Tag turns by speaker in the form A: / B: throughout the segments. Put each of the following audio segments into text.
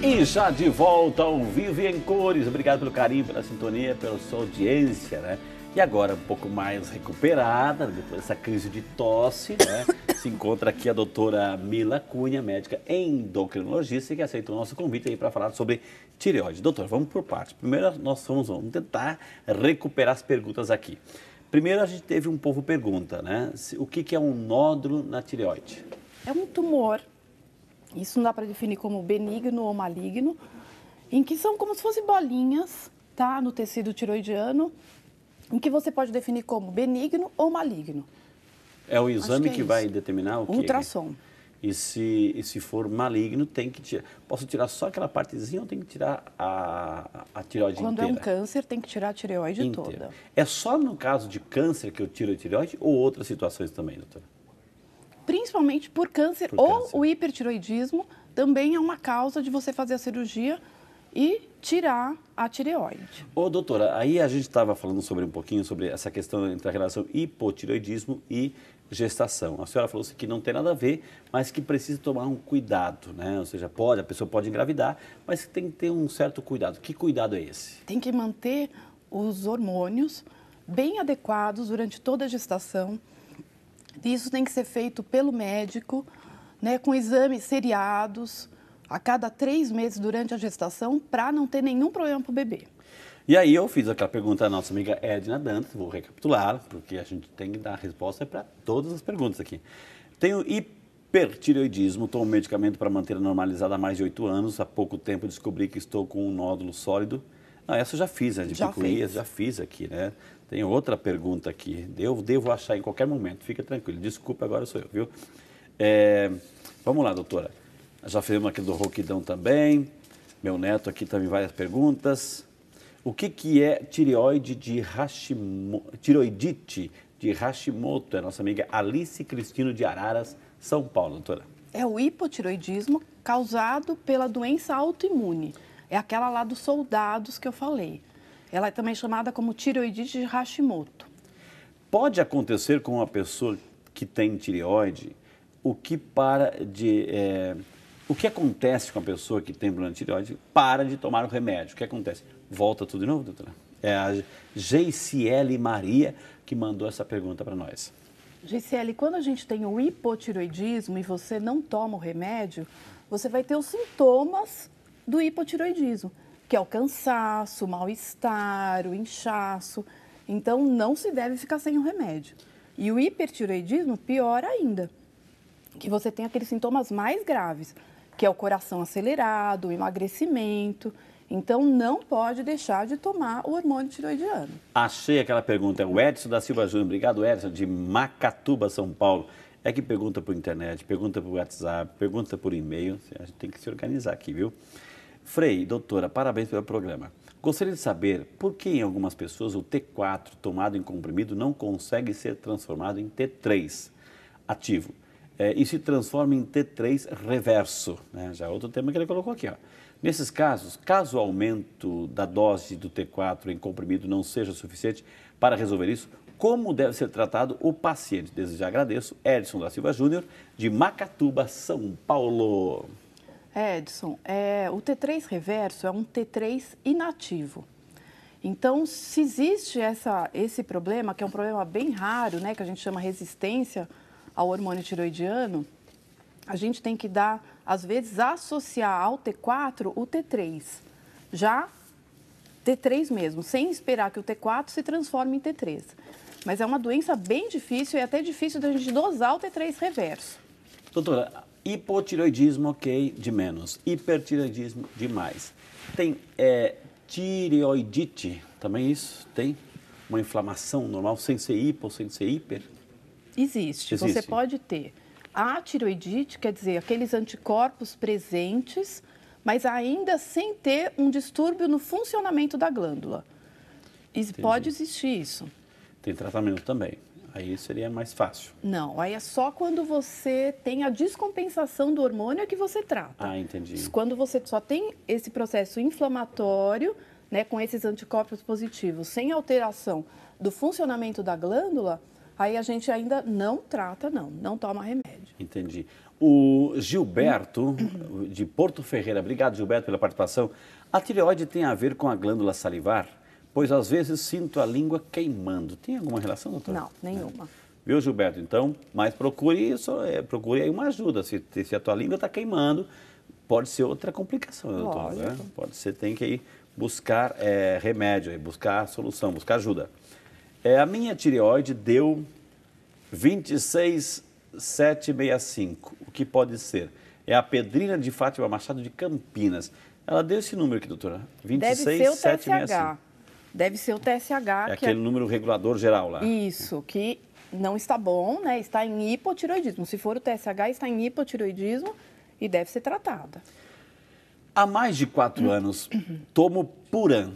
A: E já de volta ao vivo e em cores. Obrigado pelo carinho, pela sintonia, pela sua audiência, né? E agora, um pouco mais recuperada, depois dessa crise de tosse, né? Se encontra aqui a doutora Mila Cunha, médica endocrinologista, que aceitou o nosso convite aí para falar sobre tireoide. Doutora, vamos por parte. Primeiro, nós vamos tentar recuperar as perguntas aqui. Primeiro, a gente teve um povo pergunta, né? O que é um nódulo na tireoide?
B: É um tumor, isso não dá para definir como benigno ou maligno, em que são como se fossem bolinhas, tá? No tecido tiroidiano, em que você pode definir como benigno ou maligno.
A: É o exame que vai determinar o que?
B: Ultrassom.
A: E se for maligno, tem que tirar. Posso tirar só aquela partezinha ou tem que tirar a tireoide
B: Quando
A: inteira?
B: é um câncer, tem que tirar a tireoide
A: Inteira.
B: toda.
A: É só no caso de câncer que eu tiro a tireoide ou outras situações também, doutora?
B: Principalmente por câncer ou o hipertiroidismo também é uma causa de você fazer a cirurgia e tirar a tireoide.
A: Ô, doutora, aí a gente estava falando um pouquinho sobre essa questão entre a relação hipotireoidismo e gestação. A senhora falou que não tem nada a ver, mas que precisa tomar um cuidado, né? Ou seja, a pessoa pode engravidar, mas tem que ter um certo cuidado. Que cuidado é esse?
B: Tem que manter os hormônios bem adequados durante toda a gestação. Isso tem que ser feito pelo médico, né, com exames seriados a cada 3 meses durante a gestação, para não ter nenhum problema para o bebê.
A: E aí eu fiz aquela pergunta à nossa amiga Edna Dantas, vou recapitular, porque a gente tem que dar resposta para todas as perguntas aqui. Tenho hipertireoidismo, tomo medicamento para manter normalizada há mais de 8 anos. Há pouco tempo descobri que estou com um nódulo sólido. Não, essa eu já fiz, né? De picuinhas, já fiz aqui, né? Tem outra pergunta aqui. Eu devo achar em qualquer momento, fica tranquilo. Desculpa, agora sou eu, viu? Vamos lá, doutora. Já fizemos aqui do rouquidão também. Meu neto aqui também várias perguntas. O que é tireoidite de Hashimoto? É a nossa amiga Alice Cristino de Araras, São Paulo, doutora.
B: É o hipotireoidismo causado pela doença autoimune. É aquela lá dos soldados que eu falei. Ela é também chamada como tireoidite de Hashimoto.
A: Pode acontecer com uma pessoa que tem tireoide, o que acontece com a pessoa que tem problema de tireoide, para de tomar o remédio? O que acontece? Volta tudo de novo, doutora? É a Geiciele Maria que mandou essa pergunta para nós.
B: Geiciele, quando a gente tem o hipotireoidismo e você não toma o remédio, você vai ter os sintomas do hipotireoidismo, que é o cansaço, o mal-estar, o inchaço. Então, não se deve ficar sem o remédio. E o hipertireoidismo, pior ainda, que você tem aqueles sintomas mais graves, que é o coração acelerado, o emagrecimento. Então, não pode deixar de tomar o hormônio tireoidiano. Achei
A: aquela pergunta, é o Edson da Silva Júnior. Obrigado, Edson, de Macatuba, São Paulo. É que pergunta por internet, pergunta por WhatsApp, pergunta por e-mail. A gente tem que se organizar aqui, viu? Frei, doutora, parabéns pelo programa. Gostaria de saber por que em algumas pessoas o T4 tomado em comprimido não consegue ser transformado em T3 ativo e se transforma em T3 reverso, né? Já é outro tema que ele colocou aqui, ó. Nesses casos, caso o aumento da dose do T4 em comprimido não seja suficiente para resolver isso, como deve ser tratado o paciente? Desde já agradeço, Edson da Silva Júnior, de Macatuba, São Paulo.
B: Edson, o T3 reverso é um T3 inativo. Então, se existe esse problema, que é um problema bem raro, né, que a gente chama resistência ao hormônio tireoidiano, a gente tem que dar, às vezes, associar ao T4 o T3. Já T3 mesmo, sem esperar que o T4 se transforme em T3. Mas é uma doença bem difícil e até difícil da gente dosar o T3 reverso.
A: Doutora, hipotireoidismo, ok, de menos. Hipertireoidismo, de mais. Tem tireoidite, também isso? Tem uma inflamação normal, sem ser hipo, sem ser hiper?
B: Existe. Você pode ter a tireoidite, quer dizer, aqueles anticorpos presentes, mas ainda sem ter um distúrbio no funcionamento da glândula. Pode existir isso.
A: Tem tratamento também. Aí seria mais fácil.
B: Não, aí é só quando você tem a descompensação do hormônio que você trata.
A: Ah, entendi.
B: Quando você só tem esse processo inflamatório, né, com esses anticorpos positivos, sem alteração do funcionamento da glândula, aí a gente ainda não trata, não toma remédio.
A: Entendi. O Gilberto, de Porto Ferreira, obrigado, Gilberto, pela participação. A tireoide tem a ver com a glândula salivar? Pois às vezes sinto a língua queimando. Tem alguma relação, doutora?
B: Não, nenhuma.
A: Viu, Gilberto? Então, mas procure isso, procure aí uma ajuda. Se a tua língua está queimando, pode ser outra complicação, doutora. Né? Pode ser, tem que ir buscar remédio, buscar solução, buscar ajuda. A minha tireoide deu 26765. O que pode ser? É a Pedrina de Fátima Machado de Campinas. Ela deu esse número aqui, doutora. 26765.
B: Deve ser o TSH.
A: É aquele número regulador geral lá.
B: Isso, que não está bom, né? Está em hipotireoidismo. Se for o TSH, está em hipotireoidismo e deve ser tratada.
A: Há mais de 4 anos, tomo Puran.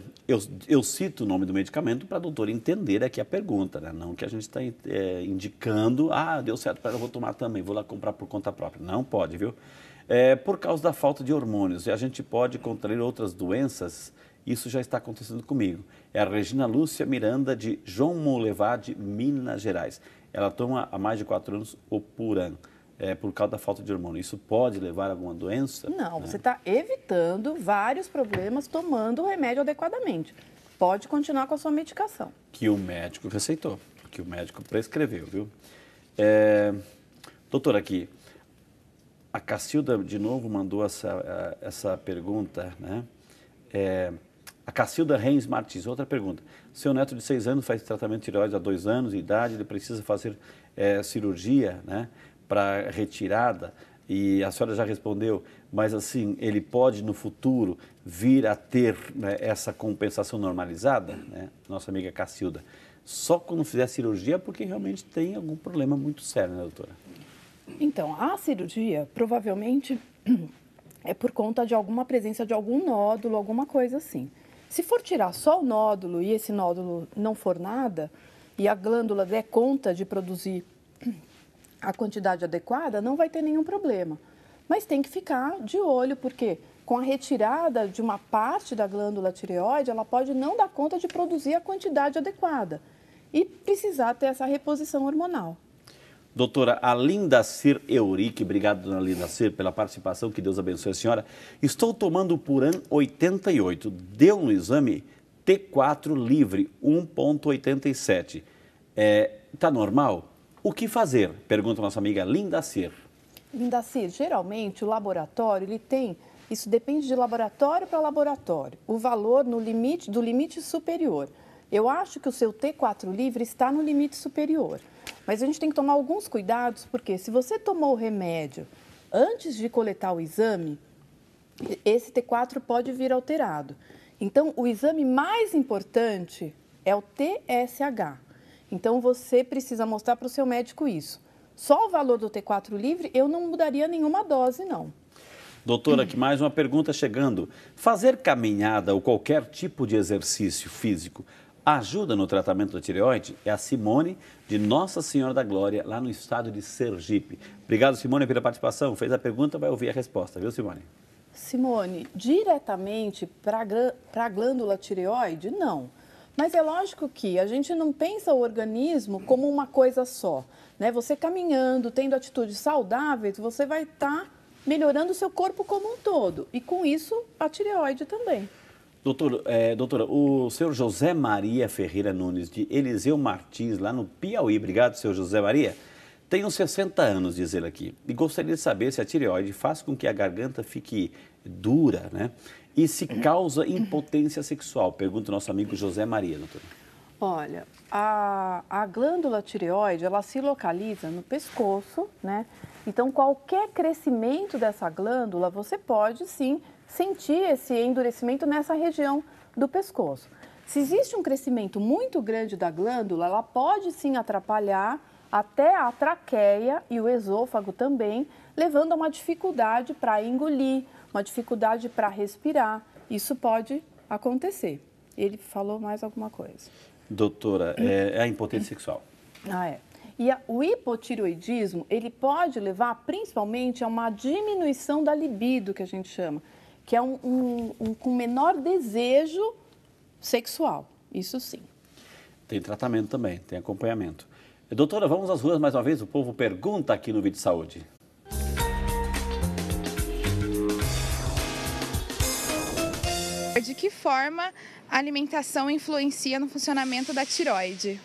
A: Eu cito o nome do medicamento para a doutora entender aqui a pergunta, né? Não que a gente está indicando, deu certo, eu vou tomar também, vou lá comprar por conta própria. Não pode, viu? Por causa da falta de hormônios. E a gente pode contrair outras doenças. Isso já está acontecendo comigo. É a Regina Lúcia Miranda, de João Molevá, de Minas Gerais. Ela toma há mais de 4 anos o Puran, por causa da falta de hormônio. Isso pode levar a alguma doença?
B: Não, você está evitando vários problemas tomando o remédio adequadamente. Pode continuar com a sua medicação. Que
A: o médico receitou, que o médico prescreveu, viu? Doutora, aqui, a Cacilda, de novo, mandou essa pergunta, né? A Cacilda Reis Martins, outra pergunta. Seu neto de 6 anos faz tratamento de tireoide há 2 anos de idade, ele precisa fazer cirurgia, né, para retirada, e a senhora já respondeu, mas assim, ele pode no futuro vir a ter, né, essa compensação normalizada, né, nossa amiga Cacilda, só quando fizer cirurgia porque realmente tem algum problema muito sério, né, doutora?
B: Então, a cirurgia provavelmente é por conta de alguma presença de algum nódulo, alguma coisa assim. Se for tirar só o nódulo e esse nódulo não for nada, e a glândula der conta de produzir a quantidade adequada, não vai ter nenhum problema. Mas tem que ficar de olho, porque com a retirada de uma parte da glândula tireoide, ela pode não dar conta de produzir a quantidade adequada e precisar ter essa reposição hormonal.
A: Doutora Alindacir Eurique, obrigado, dona Alindacir, pela participação, que Deus abençoe a senhora. Estou tomando o Puran 88, deu no exame T4 livre, 1,87. Está normal? O que fazer? Pergunta a nossa amiga Lindacir.
B: Lindacir, geralmente o laboratório, ele tem, isso depende de laboratório para laboratório, o valor do limite superior. Eu acho que o seu T4 livre está no limite superior. Mas a gente tem que tomar alguns cuidados, porque se você tomou o remédio antes de coletar o exame, esse T4 pode vir alterado. Então, o exame mais importante é o TSH. Então, você precisa mostrar para o seu médico isso. Só o valor do T4 livre, eu não mudaria nenhuma dose, não.
A: Doutora, aqui mais uma pergunta chegando. Fazer caminhada ou qualquer tipo de exercício físico ajuda no tratamento da tireoide? É a Simone, de Nossa Senhora da Glória, lá no estado de Sergipe. Obrigado, Simone, pela participação. Fez a pergunta, vai ouvir a resposta, viu, Simone?
B: Simone, diretamente para a glândula tireoide, não. Mas é lógico que a gente não pensa o organismo como uma coisa só, né? Você caminhando, tendo atitudes saudáveis, você vai estar melhorando o seu corpo como um todo. E com isso, a tireoide também.
A: Doutora, o senhor José Maria Ferreira Nunes, de Eliseu Martins, lá no Piauí. Obrigado, senhor José Maria. Tenho 60 anos, diz ele aqui, e gostaria de saber se a tireoide faz com que a garganta fique dura, né? E se causa impotência sexual? Pergunta o nosso amigo José Maria, doutora.
B: Olha, a glândula tireoide, ela se localiza no pescoço, né? Então, qualquer crescimento dessa glândula, você pode, sim, sentir esse endurecimento nessa região do pescoço. Se existe um crescimento muito grande da glândula, ela pode, sim, atrapalhar até a traqueia e o esôfago também, levando a uma dificuldade para engolir, uma dificuldade para respirar. Isso pode acontecer. Ele falou mais alguma coisa.
A: Doutora, é a impotência sexual.
B: E o hipotireoidismo, ele pode levar principalmente a uma diminuição da libido, que a gente chama, que é com menor desejo sexual. Isso sim.
A: Tem tratamento também, tem acompanhamento. Doutora, vamos às ruas mais uma vez? O povo pergunta aqui no Vídeo Saúde.
C: De que forma a alimentação influencia no funcionamento da tireoide?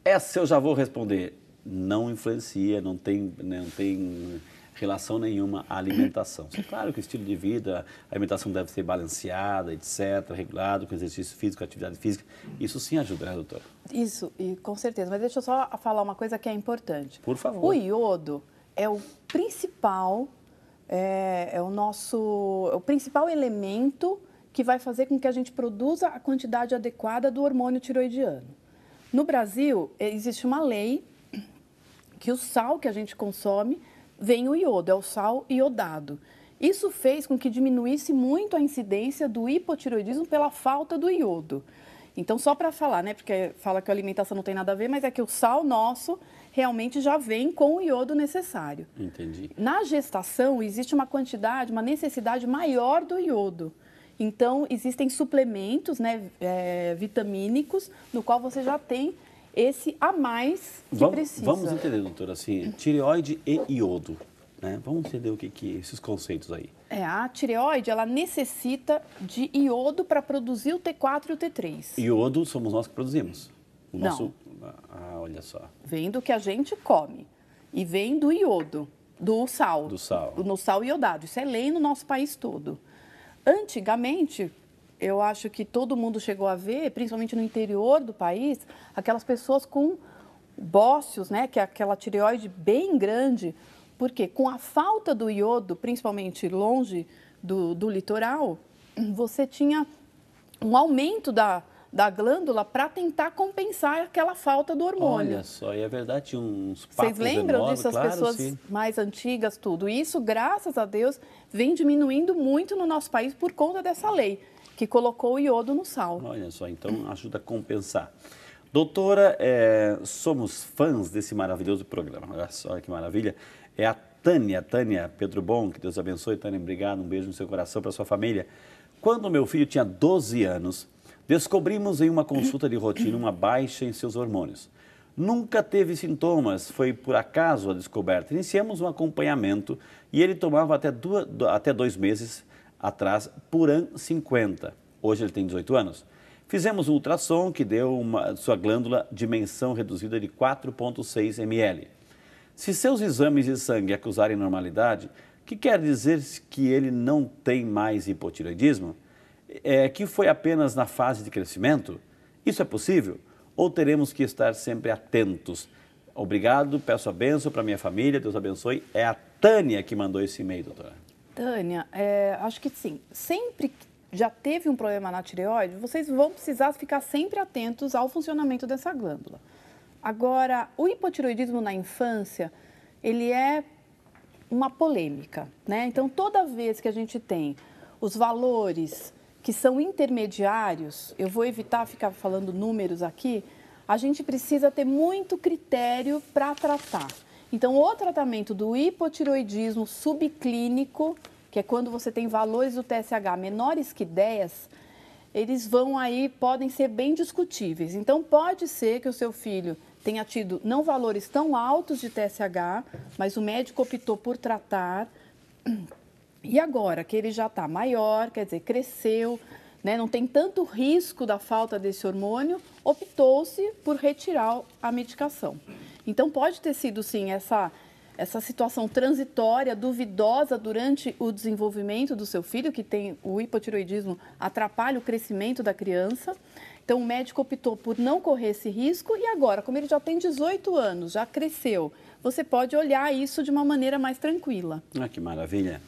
A: Essa eu já vou responder. Não influencia, não tem relação nenhuma à alimentação. Claro que o estilo de vida, a alimentação deve ser balanceada, etc., regulado, com exercício físico, atividade física. Isso sim ajuda, né, doutora?
B: Isso, e com certeza. Mas deixa eu só falar uma coisa que é importante.
A: Por favor.
B: O iodo é o principal, é o principal elemento que vai fazer com que a gente produza a quantidade adequada do hormônio tiroidiano. No Brasil, existe uma lei que o sal que a gente consome vem o iodo, é o sal iodado. Isso fez com que diminuísse muito a incidência do hipotireoidismo pela falta do iodo. Então, só para falar, né, porque fala que a alimentação não tem nada a ver, mas é que o sal nosso realmente já vem com o iodo necessário.
A: Entendi.
B: Na gestação, existe uma quantidade, uma necessidade maior do iodo. Então, existem suplementos, né, vitamínicos, no qual você já tem esse a mais que precisa.
A: Vamos entender, doutora, assim, tireoide e iodo, né? Vamos entender o que é esses conceitos aí.
B: A tireoide, ela necessita de iodo para produzir o T4 e o T3.
A: Iodo somos nós que produzimos.
B: Não.
A: Olha só.
B: Vem do que a gente come e vem do iodo, do sal.
A: Do sal.
B: No sal iodado. Isso é lei no nosso país todo. Antigamente, eu acho que todo mundo chegou a ver, principalmente no interior do país, aquelas pessoas com bócios, né, que é aquela tireoide bem grande, porque com a falta do iodo, principalmente longe do litoral, você tinha um aumento da glândula para tentar compensar aquela falta do hormônio.
A: Olha só, e é verdade, tinha uns papos
B: Vocês lembram
A: enormes,
B: disso, as
A: claro,
B: pessoas
A: sim.
B: mais antigas, tudo. E isso, graças a Deus, vem diminuindo muito no nosso país por conta dessa lei, que colocou o iodo no sal.
A: Olha só, então ajuda a compensar. Doutora, somos fãs desse maravilhoso programa. Olha só que maravilha. É a Tânia Pedro Bom, que Deus abençoe. Tânia, obrigado, um beijo no seu coração para sua família. Quando meu filho tinha 12 anos, descobrimos em uma consulta de rotina uma baixa em seus hormônios. Nunca teve sintomas, foi por acaso a descoberta. Iniciamos um acompanhamento e ele tomava até 2 meses atrás Puran 50. Hoje ele tem 18 anos. Fizemos um ultrassom que deu sua glândula dimensão reduzida de 4,6 ml. Se seus exames de sangue acusarem normalidade, que quer dizer que ele não tem mais hipotireoidismo? Que foi apenas na fase de crescimento? Isso é possível? Ou teremos que estar sempre atentos? Obrigado, peço a bênção para minha família, Deus abençoe. É a Tânia que mandou esse e-mail, doutora.
B: Tânia, acho que sim. Sempre que já teve um problema na tireoide, vocês vão precisar ficar sempre atentos ao funcionamento dessa glândula. Agora, o hipotireoidismo na infância, ele é uma polêmica, né? Então, toda vez que a gente tem os valores que são intermediários, eu vou evitar ficar falando números aqui, a gente precisa ter muito critério para tratar. Então, o tratamento do hipotireoidismo subclínico, que é quando você tem valores do TSH menores que 10, eles podem ser bem discutíveis. Então, pode ser que o seu filho tenha tido não valores tão altos de TSH, mas o médico optou por tratar. E agora que ele já está maior, quer dizer, cresceu, né, não tem tanto risco da falta desse hormônio, optou-se por retirar a medicação. Então, pode ter sido, sim, essa situação transitória, duvidosa durante o desenvolvimento do seu filho, que tem o hipotireoidismo, atrapalha o crescimento da criança. Então, o médico optou por não correr esse risco e agora, como ele já tem 18 anos, já cresceu, você pode olhar isso de uma maneira mais tranquila.
A: Ah, que maravilha.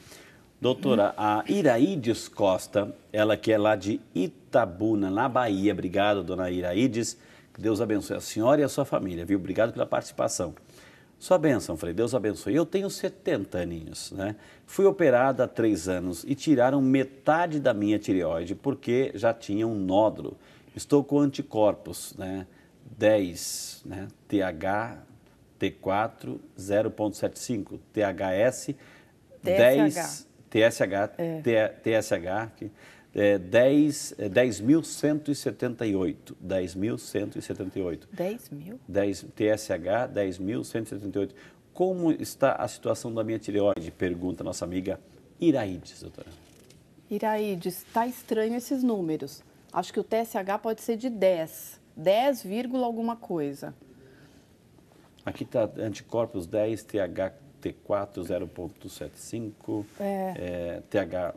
A: Doutora, a Iraides Costa, ela que é lá de Itabuna, na Bahia. Obrigado, dona Iraides. Que Deus abençoe a senhora e a sua família, viu? Obrigado pela participação. Sua bênção, Frei, Deus abençoe. Eu tenho 70 aninhos, né? Fui operada há 3 anos e tiraram metade da minha tireoide porque já tinha um nódulo. Estou com anticorpos, né? 10, né? TH, T4, 0,75, THS, 10, TSH, 10.178. 10.178.
B: 10 mil?
A: TSH 10.178. Como está a situação da minha tireoide? Pergunta a nossa amiga Iraides, doutora.
B: Iraides, está estranho esses números. Acho que o TSH pode ser de 10. 10, alguma coisa.
A: Aqui está anticorpos 10, THT4 0,75, TH,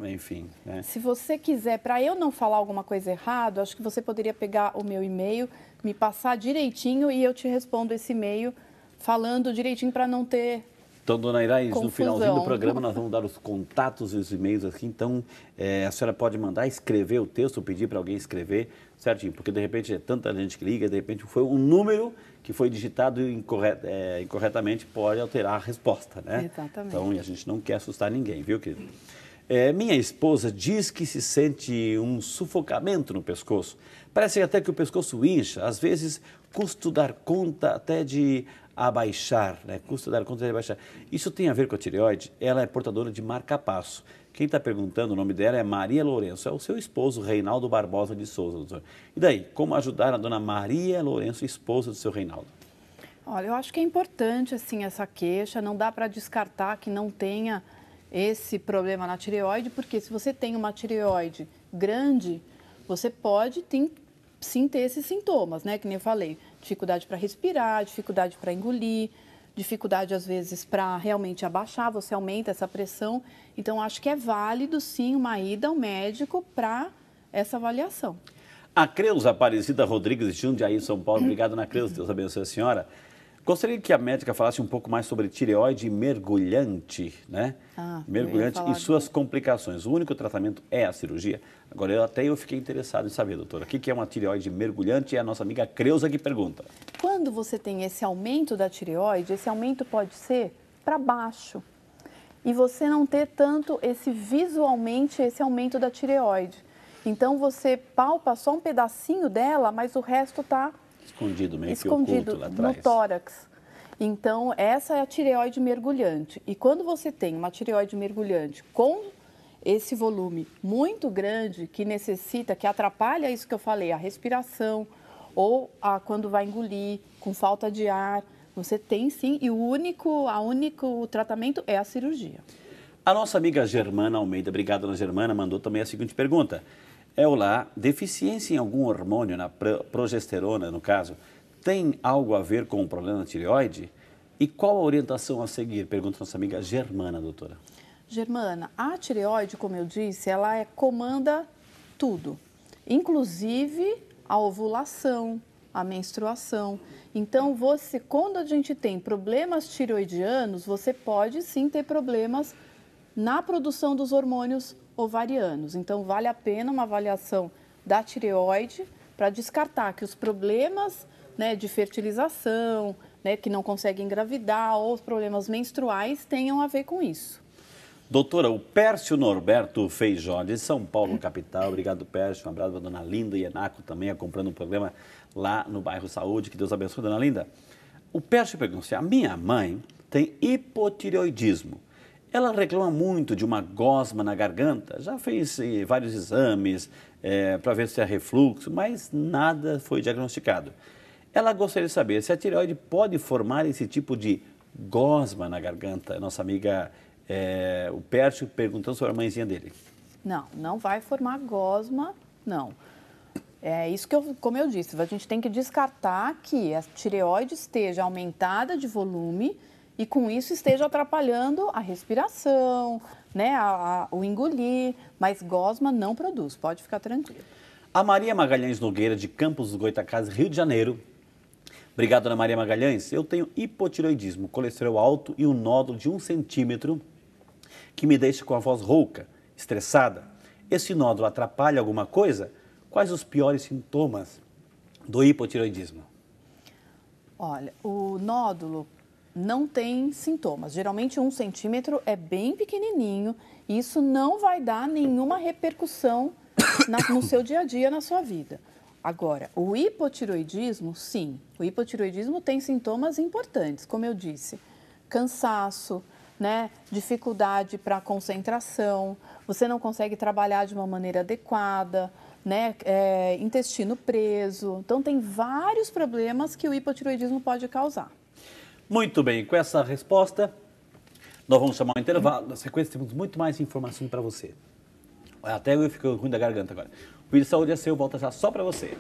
A: enfim. Né?
B: Se você quiser, para eu não falar alguma coisa errada, acho que você poderia pegar o meu e-mail, me passar direitinho e eu te respondo esse e-mail falando direitinho para não ter
A: Então, dona Iraides, no finalzinho do
B: confusão.
A: programa nós vamos dar os contatos e os e-mails aqui. Então, a senhora pode mandar escrever o texto, pedir para alguém escrever, certinho? Porque, de repente, é tanta gente que liga, de repente foi um número que foi digitado incorretamente, pode alterar a resposta, né?
B: Exatamente.
A: Então, a gente não quer assustar ninguém, viu, querido? Minha esposa diz que se sente um sufocamento no pescoço. Parece até que o pescoço incha. Às vezes, custa dar conta até de abaixar, né? Custa dar conta de abaixar. Isso tem a ver com a tireoide? Ela é portadora de marca-passo. Quem está perguntando, o nome dela é Maria Lourenço. É o seu esposo, Reinaldo Barbosa de Souza, doutor. E daí, como ajudar a dona Maria Lourenço, esposa do seu Reinaldo?
B: Olha, eu acho que é importante, assim, essa queixa. Não dá para descartar que não tenha esse problema na tireoide, porque se você tem uma tireoide grande, você pode sim ter esses sintomas, né? Que nem eu falei, dificuldade para respirar, dificuldade para engolir, dificuldade às vezes para realmente abaixar, você aumenta essa pressão. Então, acho que é válido sim uma ida ao médico para essa avaliação.
A: A Creuza Aparecida Rodrigues de Jundiaí, São Paulo. Obrigado, Ana Creuza. Deus abençoe a senhora. Gostaria que a médica falasse um pouco mais sobre tireoide mergulhante, né? Mergulhante e suas complicações. O único tratamento é a cirurgia? Agora, eu fiquei interessado em saber, doutora, o que é uma tireoide mergulhante? É a nossa amiga Creuza que pergunta.
B: Quando você tem esse aumento da tireoide, esse aumento pode ser para baixo. E você não ter tanto visualmente esse aumento da tireoide. Então, você palpa só um pedacinho dela, mas o resto está
A: escondido, meio
B: escondido
A: que oculto lá atrás.
B: No tórax. Então, essa é a tireoide mergulhante. E quando você tem uma tireoide mergulhante com esse volume muito grande, que necessita, que atrapalha isso que eu falei, a respiração, ou quando vai engolir, com falta de ar, você tem sim, e o único tratamento é a cirurgia.
A: A nossa amiga Germana Almeida, obrigado, Ana Germana, mandou também a seguinte pergunta. Olá, deficiência em algum hormônio, na progesterona, no caso, tem algo a ver com o problema da tireoide? E qual a orientação a seguir? Pergunta nossa amiga Germana, doutora.
B: Germana, a tireoide, como eu disse, ela comanda tudo, inclusive a ovulação, a menstruação. Então, quando a gente tem problemas tireoidianos, você pode sim ter problemas na produção dos hormônios ovarianos. Então, vale a pena uma avaliação da tireoide para descartar que os problemas, né, de fertilização, né, que não conseguem engravidar, ou os problemas menstruais tenham a ver com isso.
A: Doutora, o Pércio Norberto Feijó, de São Paulo, capital. Obrigado, Pércio. Um abraço para a dona Linda e Enaco também, acompanhando o programa lá no bairro Saúde. Que Deus abençoe, dona Linda. O Pércio pergunta: a minha mãe tem hipotireoidismo. Ela reclama muito de uma gosma na garganta, já fez vários exames para ver se é refluxo, mas nada foi diagnosticado. Ela gostaria de saber se a tireoide pode formar esse tipo de gosma na garganta. Nossa amiga, o Pércio, perguntando sobre a mãezinha dele.
B: Não vai formar gosma, não. É isso como eu disse, a gente tem que descartar que a tireoide esteja aumentada de volume e com isso esteja atrapalhando a respiração, né, o engolir, mas gosma não produz, pode ficar tranquilo.
A: A Maria Magalhães Nogueira, de Campos dos Goytacazes, Rio de Janeiro. Obrigado, Ana Maria Magalhães. Eu tenho hipotireoidismo, colesterol alto e um nódulo de 1 centímetro que me deixa com a voz rouca, estressada. Esse nódulo atrapalha alguma coisa? Quais os piores sintomas do hipotireoidismo?
B: Olha, o nódulo não tem sintomas. Geralmente 1 centímetro é bem pequenininho e isso não vai dar nenhuma repercussão no seu dia a dia, na sua vida. Agora, o hipotireoidismo, sim. O hipotireoidismo tem sintomas importantes, como eu disse. Cansaço, né? Dificuldade para concentração, você não consegue trabalhar de uma maneira adequada, né? Intestino preso. Então, tem vários problemas que o hipotireoidismo pode causar.
A: Muito bem, com essa resposta, nós vamos chamar um intervalo. Na sequência, temos muito mais informação para você. Até eu fico ruim da garganta agora. O Vídeo Saúde é seu, volta já só para você.